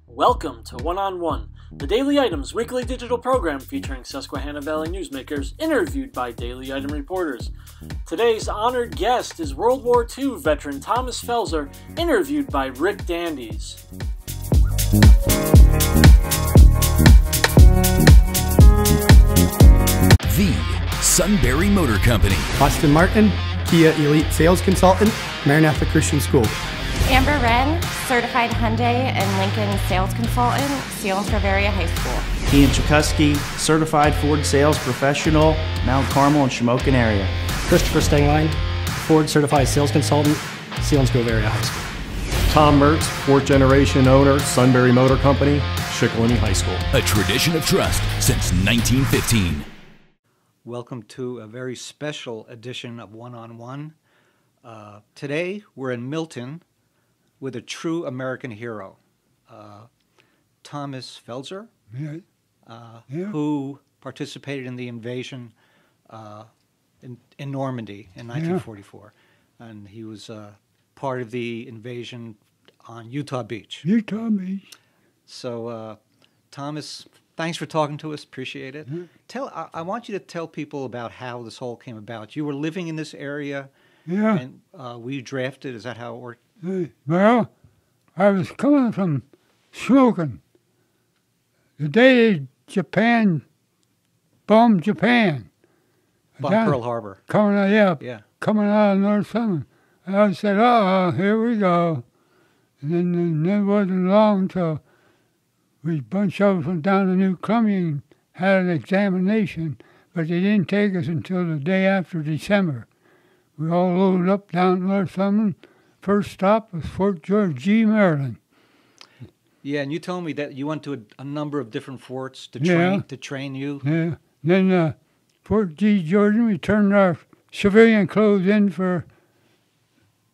Welcome to One-on-One, the Daily Items weekly digital program featuring Susquehanna Valley newsmakers interviewed by Daily Item reporters. Today's honored guest is World War II veteran Thomas Felzer, interviewed by Rick Dandes. The Sunbury Motor Company. Austin Martin, Kia Elite Sales Consultant, Maranatha Christian School. Amber Wren, Certified Hyundai and Lincoln Sales Consultant, Selinsgrove Area High School. Ian Chakosky, Certified Ford Sales Professional, Mount Carmel and Shamokin area. Christopher Stengline, Ford Certified Sales Consultant, Selinsgrove Area High School. Tom Mertz, fourth generation owner, Sunbury Motor Company, Shikellamy High School. A tradition of trust since 1915. Welcome to a very special edition of One-on-One. Today we're in Milton with a true American hero, Thomas Felzer, who participated in the invasion in Normandy in 1944. And he was part of the invasion on Utah Beach. So, Thomas, thanks for talking to us. Appreciate it. I want you to tell people about how this all came about. You were living in this area, and were you drafted? Is that how it worked? Well, I was coming from smoking. The day Japan bombed Japan. Bombed Pearl Harbor. Coming out of North Summer. I said, here we go. And then it wasn't long till a bunch of us went down to New Columbia and had an examination, but they didn't take us until the day after December. We all loaded up down North Summer. First stop was Fort George G, Maryland. Yeah, and you told me that you went to a number of different forts to train you. Yeah. Then Fort G, Georgia, we turned our civilian clothes in for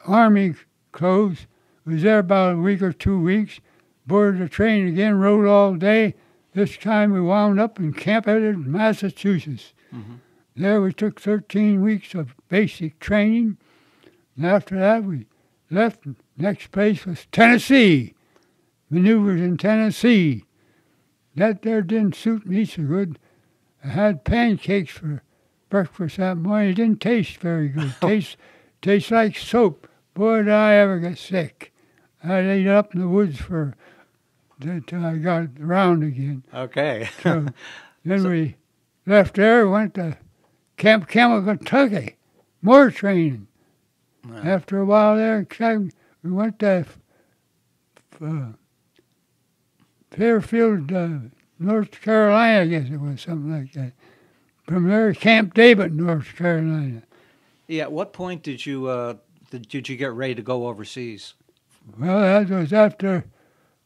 Army clothes. Was there about a week or 2 weeks. Boarded the train again, rode all day. This time we wound up in Camp Edward, Massachusetts. There we took 13 weeks of basic training. And after that we left. Next place was Tennessee. Maneuvers in Tennessee. That there didn't suit me so good. I had pancakes for breakfast that morning. It didn't taste very good. Tastes like soap. Boy, did I ever get sick. I laid up in the woods until I got around again. Okay. So then we left there, went to Camp Camel, Kentucky. More training. Wow. After a while there, we went to Fairfield, North Carolina, I guess it was, something like that. From there, Camp David, North Carolina. Yeah, at what point did you get ready to go overseas? Well, that was after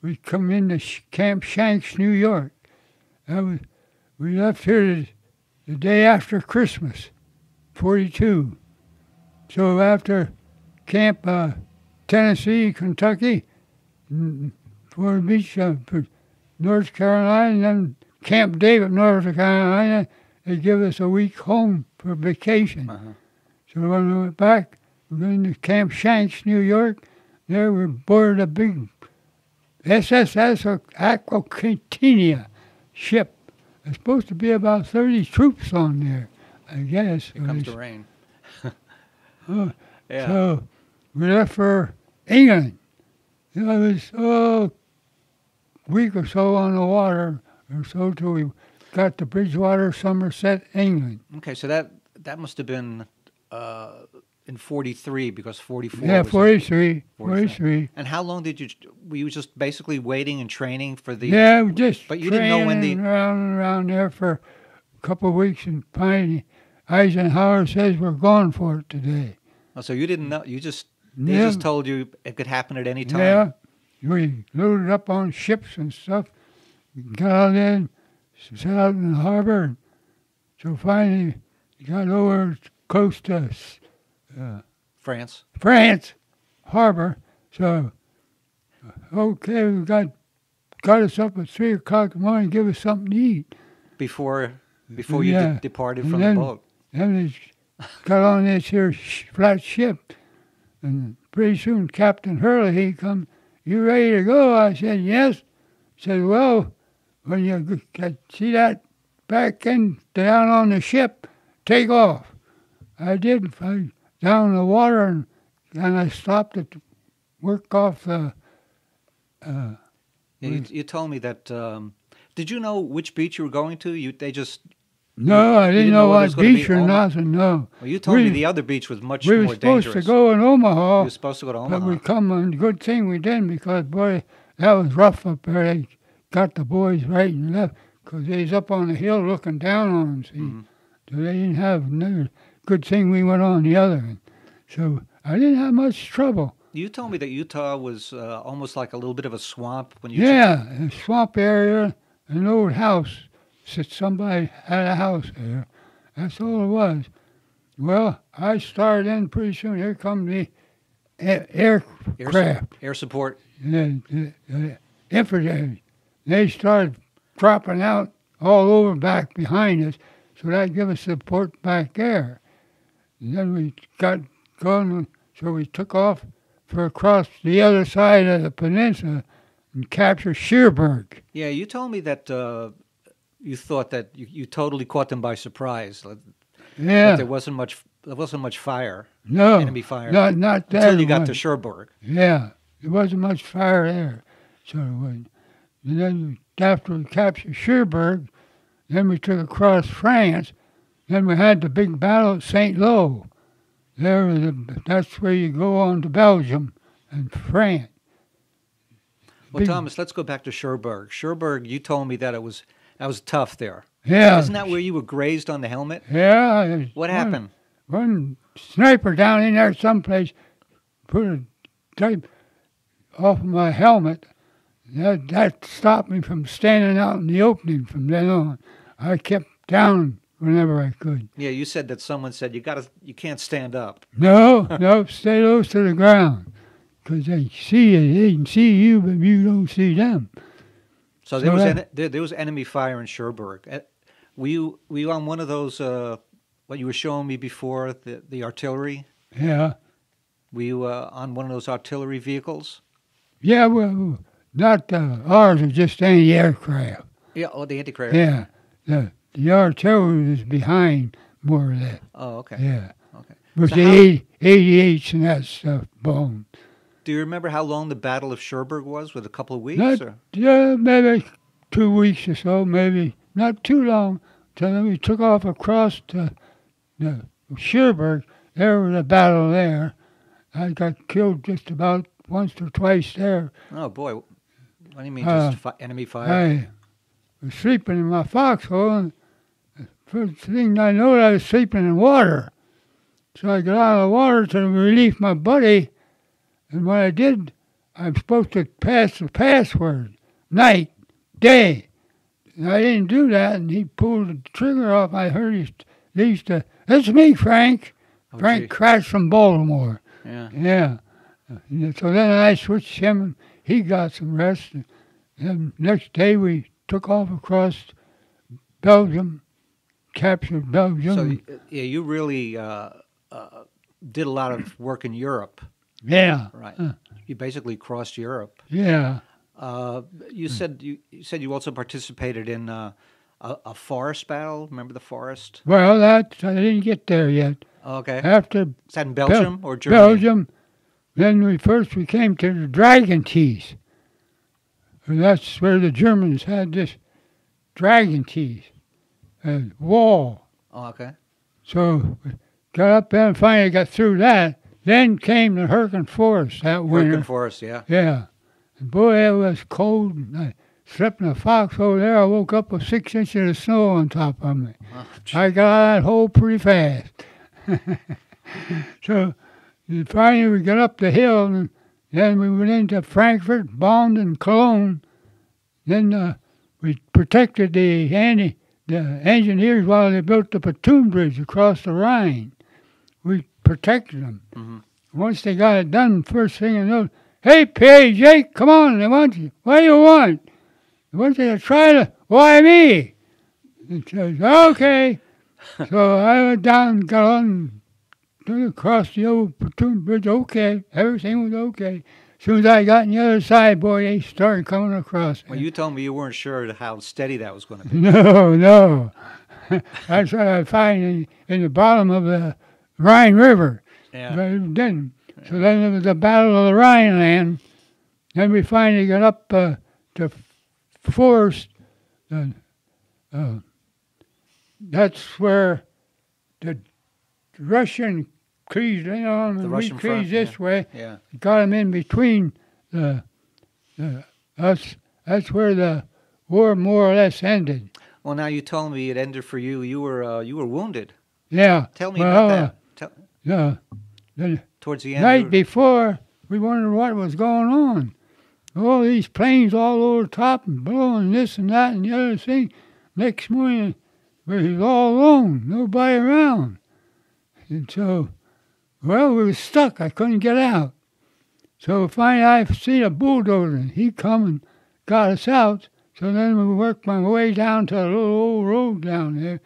we come into Camp Shanks, New York. We left here the day after Christmas, 42. So after Camp Tennessee, Kentucky, Fort Beach, North Carolina, and then Camp David, North Carolina, they give us a week home for vacation. So when we went back, we went into Camp Shanks, New York. There we boarded a big SSS Aquitania ship. There's supposed to be about 30 troops on there, I guess. Here comes the rain. So we left for England. It was a week or so on the water or so till we got to Bridgewater, Somerset, England. Okay, so that must have been in 43 because 44 Yeah, was 43. And how long were you just basically waiting and training for the... Yeah, we just but you didn't know when the... around there for a couple of weeks, and finally Eisenhower says we're going for it today. Oh, so you didn't know, they just told you it could happen at any time? Yeah, we loaded up on ships and stuff, got out there, set out in the harbor, so finally got over close to France harbor. So okay, we got us up at 3 o'clock in the morning, give us something to eat before you departed from the boat. Then they got on this here flat ship. And pretty soon Captain Hurley, he come, "You ready to go?" I said, "Yes." He said, "Well, when you see that back end down on the ship, take off." I did. I down in the water, and I stopped it to work off the... You told me that... did you know which beach you were going to? They just... No, I didn't know what beach or Omaha? nothing, no. Well, you told me the other beach was much more dangerous. We were supposed to go in Omaha. You were supposed to go to Omaha. But we come, and good thing we didn't, because, boy, that was rough up there. They got the boys right and left, because they was up on the hill looking down on them, see. Mm-hmm. So they didn't have no... Good thing we went on the other end. So I didn't have much trouble. You told me that Utah was almost like a little bit of a swamp when you... Yeah, a swamp area, an old house. Somebody had a house there. That's all it was. Well, I started in pretty soon. Here come the aircraft. Air support. The infantry. They started dropping out all over back behind us, so that gave us support back there. And then we got going, so we took off for across the other side of the peninsula and captured Cherbourg. Yeah, you told me that you thought that you totally caught them by surprise. Yeah, that there wasn't much fire. No, enemy fire. Not that until you got much. to Cherbourg. Yeah, there wasn't much fire there. So and then after we captured Cherbourg, then we took across France. Then we had the big battle at St. Lo. That's where you go on to Belgium and France. Well, Thomas, let's go back to Cherbourg. Cherbourg, you told me that that was tough there. Yeah. Isn't that where you were grazed on the helmet? Yeah. What happened? One sniper down in there someplace put a tape off of my helmet. That stopped me from standing out in the opening from then on. I kept down whenever I could. Yeah, you said that someone said you can't stand up. No, stay close to the ground, because they see you. They can see you, but you don't see them. So there was enemy fire in Cherbourg. Were you on one of those? What you were showing me before, the artillery? Yeah. Were you on one of those artillery vehicles? Yeah, well, not ours. Are just any aircraft. Yeah, the anti-aircraft. Yeah, the artillery was behind more or less. Oh, okay. Yeah. Okay. With So the 88s and that stuff, boom. do you remember how long the Battle of Cherbourg was? Was it a couple of weeks? Yeah, maybe 2 weeks or so, maybe. Not too long. So then we took off across to the Cherbourg. There was a battle there. I got killed just about once or twice there. Oh, boy. What do you mean, just enemy fire? I was sleeping in my foxhole, and the first thing I know, I was sleeping in water. So I got out of the water to relieve my buddy, and when I did, I'm supposed to pass the password, night, day. And I didn't do that, and he pulled the trigger off. I heard "It's me, Frank." Oh, Frank gee. Crash from Baltimore. Yeah. Yeah. So then I switched him, and he got some rest. And then next day we took off across Belgium, captured Belgium. So, yeah, you really did a lot of work in Europe. Yeah. Right. You basically crossed Europe. Yeah. You said you also participated in a forest battle. Remember the forest? Well, I didn't get there yet. Okay. After Is that in Belgium or Germany? Belgium, then we came to the Dragon Teeth. And that's where the Germans had this Dragon Teeth wall. Oh, okay. So we got up there and finally got through that. Then came the Hurricane Forest that winter. Hurricane Forest, yeah. Yeah. And boy, it was cold. I slept in a foxhole there. I woke up with 6 inches of snow on top of me. Oh, I got out of that hole pretty fast. So finally we got up the hill, and then we went into Frankfurt, Bonn, and Cologne. Then we protected the engineers while they built the pontoon bridge across the Rhine. We protected them. Mm-hmm. Once they got it done, first thing I know, "Hey, Pierre, Jake, come on, they want you. What do you want?" They want you to try to, "Why me?" He says, "Okay." So I went down and got on, across the old platoon bridge, okay. Everything was okay. As soon as I got on the other side, boy, they started coming across. Well, you told me you weren't sure how steady that was going to be. No. That's what I find in the bottom of the Rhine River. Yeah. But it didn't. So then there was the Battle of the Rhineland. Then we finally got up to Forest. That's where the Russian crews lay on The and we Russian front, crews this way. Yeah. Got them in between us. That's where the war more or less ended. Well, now you told me it ended for you. You were wounded. Yeah. Tell me about that. The Towards the end. night before, we wondered what was going on. All these planes all over the top and blowing this and that and the other thing. Next morning, we was all alone, nobody around. And so, well, we was stuck. I couldn't get out. So finally, I seen a bulldozer. He come and got us out. So then we worked my way down to a little old road down there.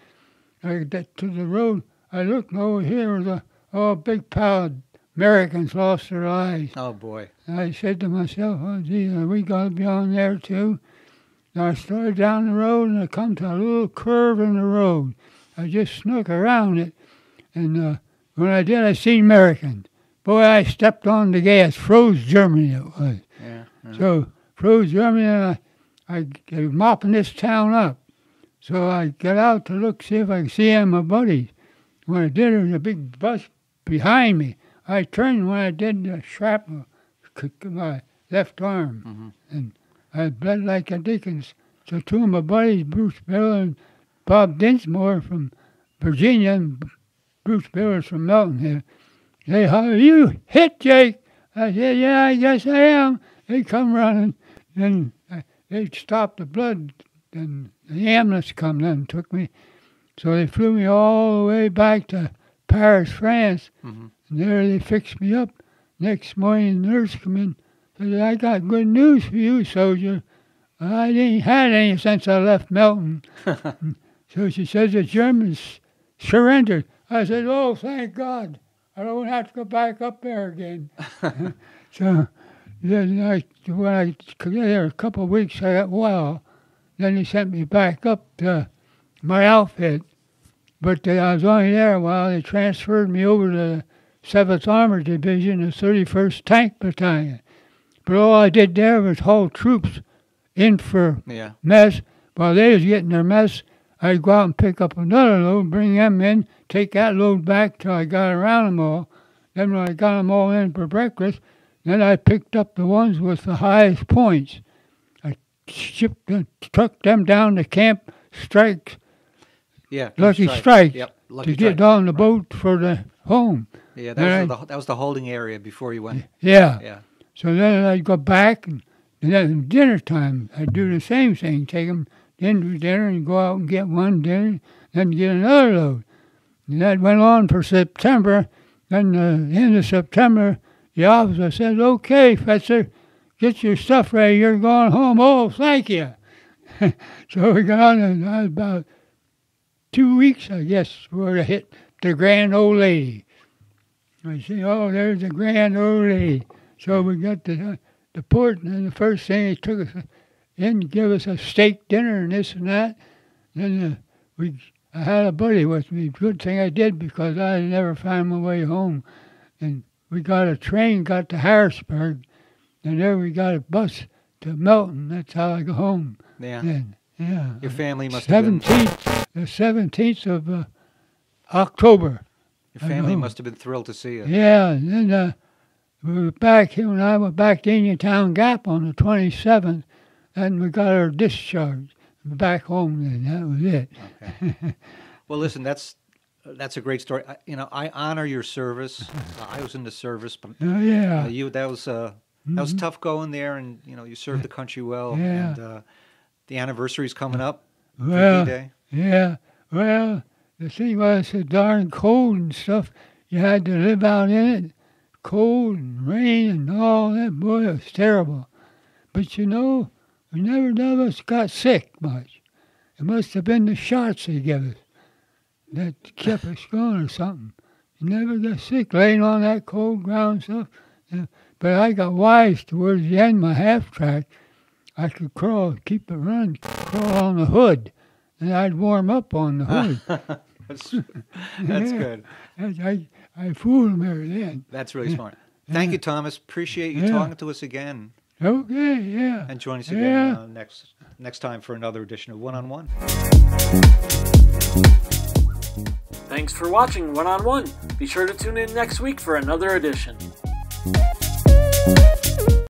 I got to the road. I looked over here was a big pile of Americans lost their lives. Oh, boy. And I said to myself, oh, gee, are we going to be on there too? And I started down the road and I come to a little curve in the road. I just snuck around it. And when I did, I seen Americans. Boy, I stepped on the gas. Froze Germany it was. Yeah. So froze Germany and I was mopping this town up. So I got out to look, see if I could see any of my buddies. When I did, there was a big bus behind me. I turned when I did the shrapnel, my left arm, and I bled like a Dickens. So two of my buddies, Bruce Miller and Bob Dinsmore from Virginia, and Bruce Miller's from Melton here, they hollered, "You hit, Jake?" I said, "Yeah, I guess I am." They come running, and they stopped the blood, and the ambulance come then and took me. So they flew me all the way back to Paris, France. And there they fixed me up. Next morning, the nurse come in and said, "I got good news for you, soldier. I ain't had any since I left Melton." So she says the Germans surrendered. I said, "Oh, thank God. I don't have to go back up there again." So then when I was there a couple of weeks, I got well. Then they sent me back up to my outfit. But I was only there a while. They transferred me over to the 7th Armored Division, the 31st Tank Battalion. But all I did there was haul troops in for mess. While they was getting their mess, I'd go out and pick up another load, bring them in, take that load back till I got around them all. Then when I got them all in for breakfast, then I picked up the ones with the highest points. I trucked them down to Camp Strikes. Yeah, Lucky Strike. Yep, Lucky to get on the boat for the home. Yeah, that was the holding area before you went. Yeah. So then I'd go back, and then dinner time, I'd do the same thing. Take them in for dinner and go out and get one dinner, then get another load. And that went on for September. Then end of September, the officer said, "Okay, Felzer, get your stuff ready. You're going home." "Oh, thank you." So we got on, and I was about 2 weeks, I guess, before I hit the Grand Old Lady. I say, "Oh, there's the Grand Old Lady." So we got to the port, and then the first thing they took us in, give us a steak dinner and this and that. Then I had a buddy with me. Good thing I did, because I never found my way home. And we got a train, got to Harrisburg, and there we got a bus to Melton. That's how I go home. Yeah. Then, yeah. Your family must have been... The 17th of October. Your family must have been thrilled to see you. Yeah, and then we were back here, and I went back to Indiantown Gap on the 27th, and we got our discharge back home, and that was it. Okay. Well, listen, that's a great story. I honor your service. I was in the service, but that was tough going there, and you served the country well. Yeah. And the anniversary's coming up. Well, D-Day. Yeah. Well, the thing was so darn cold and stuff. You had to live out in it. Cold and rain and all that. Boy, it was terrible. But we never none of us got sick much. It must have been the shots they gave us that kept us going or something. never got sick laying on that cold ground stuff. But I got wise towards the end, my half track. I could crawl, keep it running, crawl on the hood, and I'd warm up on the hood. That's good. I fooled him there then. That's really smart. Thank you, Thomas. Appreciate you talking to us again. Okay, yeah. And join us again next time for another edition of One on One. Thanks for watching One on One. Be sure to tune in next week for another edition.